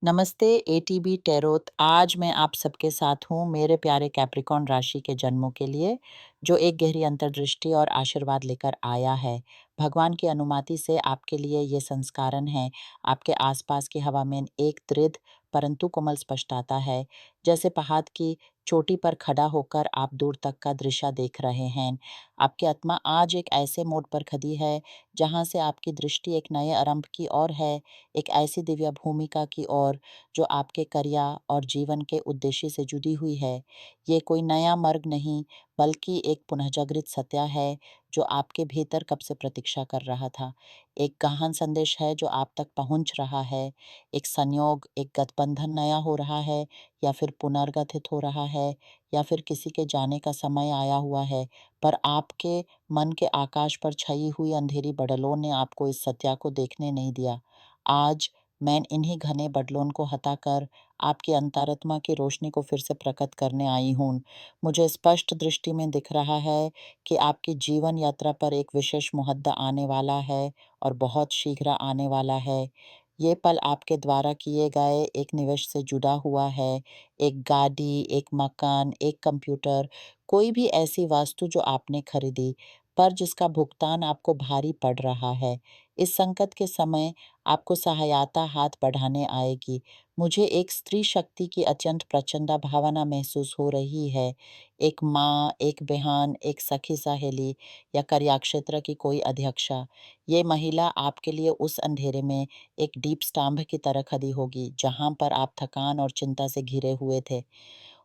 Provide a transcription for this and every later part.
नमस्ते ATB tarot. आज मैं आप सबके साथ हूँ मेरे प्यारे कैप्रिकॉर्न राशि के जन्मों के लिए, जो एक गहरी अंतर्दृष्टि और आशीर्वाद लेकर आया है। भगवान की अनुमति से आपके लिए ये संस्करण है। आपके आसपास की हवा में एक दृढ़ परंतु कोमल स्पष्टता है, जैसे पहाड़ की चोटी पर खड़ा होकर आप दूर तक का दृश्य देख रहे हैं। आपकी आत्मा आज एक ऐसे मोड़ पर खड़ी है जहाँ से आपकी दृष्टि एक नए आरंभ की ओर है, एक ऐसी दिव्य भूमिका की ओर जो आपके करियर और जीवन के उद्देश्य से जुड़ी हुई है। ये कोई नया मार्ग नहीं, बल्कि एक पुनःजागृत सत्य है जो आपके भीतर कब से प्रतीक्षा कर रहा था। एक गहन संदेश है जो आप तक पहुंच रहा है। एक संयोग, एक गठबंधन नया हो रहा है, या फिर पुनर्गठित हो रहा है, या फिर किसी के जाने का समय आया हुआ है। पर आपके मन के आकाश पर छाई हुई अंधेरी बादलों ने आपको इस सत्य को देखने नहीं दिया। आज मैं इन्हीं घने बादलों को हटाकर आपकी अंतरात्मा की रोशनी को फिर से प्रकट करने आई हूँ। मुझे स्पष्ट दृष्टि में दिख रहा है कि आपकी जीवन यात्रा पर एक विशेष मुहूर्त आने वाला है, और बहुत शीघ्र आने वाला है। ये पल आपके द्वारा किए गए एक निवेश से जुड़ा हुआ है। एक गाड़ी, एक मकान, एक कंप्यूटर, कोई भी ऐसी वस्तु जो आपने खरीदी, पर जिसका भुगतान आपको भारी पड़ रहा है। इस संकट के समय आपको सहायता हाथ बढ़ाने आएगी। मुझे एक स्त्री शक्ति की अत्यंत प्रचंड भावना महसूस हो रही है। एक माँ, एक बहन, एक सखी सहेली, या कार्यक्षेत्र की कोई अध्यक्षा। ये महिला आपके लिए उस अंधेरे में एक दीप स्तंभ की तरह खड़ी होगी, जहाँ पर आप थकान और चिंता से घिरे हुए थे।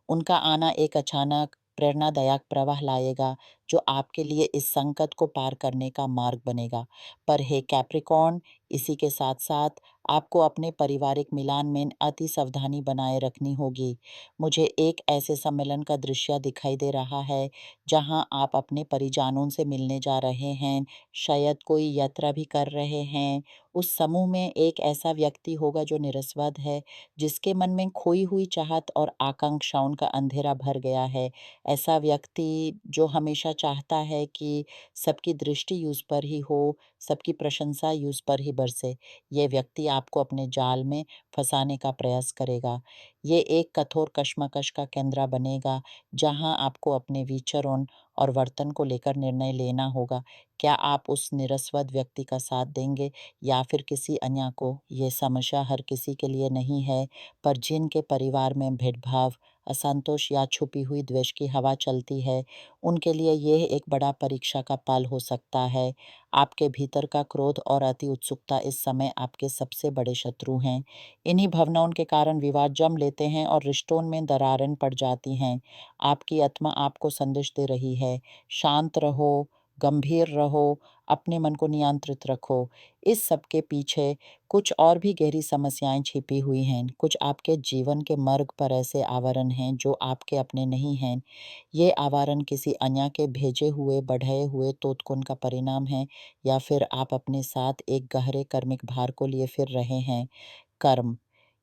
उनका आना एक अचानक प्रेरणादायक प्रवाह लाएगा, जो आपके लिए इस संकट को पार करने का मार्ग बनेगा। पर हे कैप्रिकॉर्न, इसी के साथ साथ आपको अपने पारिवारिक मिलान में अति सावधानी बनाए रखनी होगी। मुझे एक ऐसे सम्मेलन का दृश्य दिखाई दे रहा है जहां आप अपने परिजनों से मिलने जा रहे हैं, शायद कोई यात्रा भी कर रहे हैं। उस समूह में एक ऐसा व्यक्ति होगा जो निरस्वाद है, जिसके मन में खोई हुई चाहत और आकांक्षाओं का अंधेरा भर गया है। ऐसा व्यक्ति जो हमेशा चाहता है कि सबकी दृष्टि उस पर ही हो, सबकी प्रशंसा उस पर ही बरसे। ये व्यक्ति आपको अपने जाल में फंसाने का प्रयास करेगा। ये एक कठोर कश्मकश का केंद्र बनेगा, जहां आपको अपने विचारों और वर्तन को लेकर निर्णय लेना होगा। क्या आप उस निरस्वद व्यक्ति का साथ देंगे, या फिर किसी अन्य को? ये समस्या हर किसी के लिए नहीं है, पर जिनके परिवार में भेदभाव, असंतोष या छुपी हुई द्वेष की हवा चलती है, उनके लिए यह एक बड़ा परीक्षा का पल हो सकता है। आपके भीतर का क्रोध और अति उत्सुकता इस समय आपके सबसे बड़े शत्रु हैं। इन्हीं भावनाओं के कारण विवाद जम लेते हैं और रिश्तों में दरारें पड़ जाती हैं। आपकी आत्मा आपको संदेश दे रही है, शांत रहो, गंभीर रहो, अपने मन को नियंत्रित रखो। इस सब के पीछे कुछ और भी गहरी समस्याएं छिपी हुई हैं। कुछ आपके जीवन के मार्ग पर ऐसे आवरण हैं जो आपके अपने नहीं हैं। ये आवरण किसी अन्य के भेजे हुए, बढ़ाए हुए तोतकुन का परिणाम है, या फिर आप अपने साथ एक गहरे कर्मिक भार को लिए फिर रहे हैं। कर्म,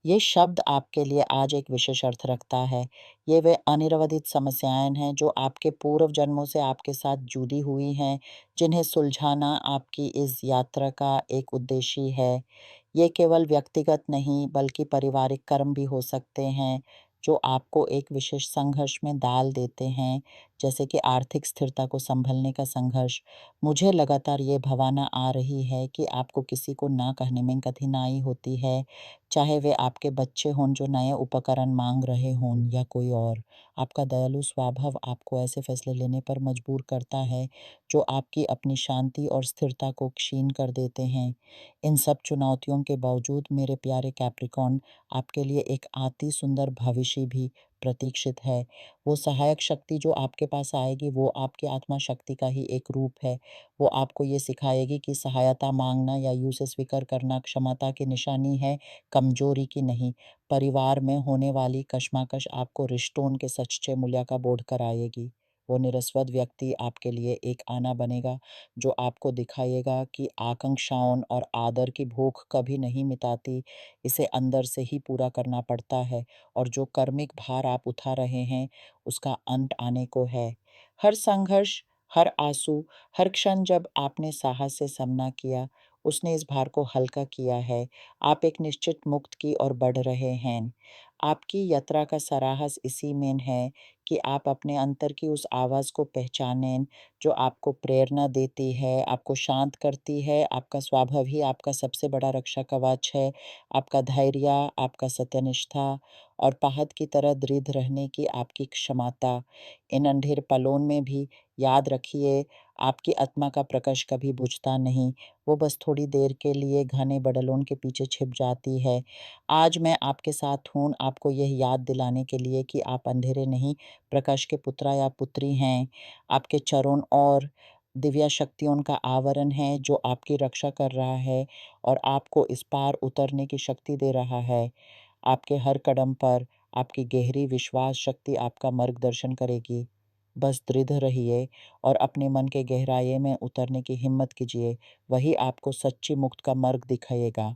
ये शब्द आपके लिए आज एक विशेष अर्थ रखता है। ये वे अनिर्वचित समस्याएं हैं जो आपके पूर्व जन्मों से आपके साथ जुड़ी हुई हैं, जिन्हें सुलझाना आपकी इस यात्रा का एक उद्देश्य है। ये केवल व्यक्तिगत नहीं, बल्कि पारिवारिक कर्म भी हो सकते हैं, जो आपको एक विशेष संघर्ष में डाल देते हैं, जैसे कि आर्थिक स्थिरता को संभलने का संघर्ष। मुझे लगातार ये भावना आ रही है कि आपको किसी को ना कहने में कठिनाई होती है, चाहे वे आपके बच्चे हों जो नए उपकरण मांग रहे हों, या कोई और। आपका दयालु स्वभाव आपको ऐसे फैसले लेने पर मजबूर करता है जो आपकी अपनी शांति और स्थिरता को क्षीण कर देते हैं। इन सब चुनौतियों के बावजूद मेरे प्यारे कैप्रिकॉर्न, आपके लिए एक अति सुंदर भविष्य भी प्रतीक्षित है। वो सहायक शक्ति जो आपके पास आएगी, वो आपकी आत्मा शक्ति का ही एक रूप है। वो आपको ये सिखाएगी कि सहायता मांगना या उसे स्वीकार करना क्षमता की निशानी है, कमजोरी की नहीं। परिवार में होने वाली कशमकश आपको रिश्तों के सच्चे मूल्य का बोध कराएगी। वो निरस्वद व्यक्ति आपके लिए एक आना बनेगा, जो आपको दिखाएगा कि आकांक्षाओं और आदर की भूख कभी नहीं मिटाती, इसे अंदर से ही पूरा करना पड़ता है। और जो कर्मिक भार आप उठा रहे हैं, उसका अंत आने को है। हर संघर्ष, हर आंसू, हर क्षण जब आपने साहस से सामना किया, उसने इस भार को हल्का किया है। आप एक निश्चित मुक्त की ओर बढ़ रहे हैं। आपकी यात्रा का सारांश इसी में है कि आप अपने अंतर की उस आवाज़ को पहचानें, जो आपको प्रेरणा देती है, आपको शांत करती है। आपका स्वभाव ही आपका सबसे बड़ा रक्षा कवच है। आपका धैर्य, आपका सत्यनिष्ठा और पहाड़ की तरह दृढ़ रहने की आपकी क्षमता। इन अंधेर पलों में भी याद रखिए, आपकी आत्मा का प्रकाश कभी बुझता नहीं। वो बस थोड़ी देर के लिए घने बादलों के पीछे छिप जाती है। आज मैं आपके साथ हूँ, आपको यह याद दिलाने के लिए कि आप अंधेरे नहीं, प्रकाश के पुत्र या पुत्री हैं। आपके चरण और दिव्य शक्तियों का आवरण है, जो आपकी रक्षा कर रहा है और आपको इस पार उतरने की शक्ति दे रहा है। आपके हर कदम पर आपकी गहरी विश्वास शक्ति आपका मार्गदर्शन करेगी। बस दृढ़ रहिए और अपने मन के गहराई में उतरने की हिम्मत कीजिए। वही आपको सच्ची मुक्त का मार्ग दिखाएगा।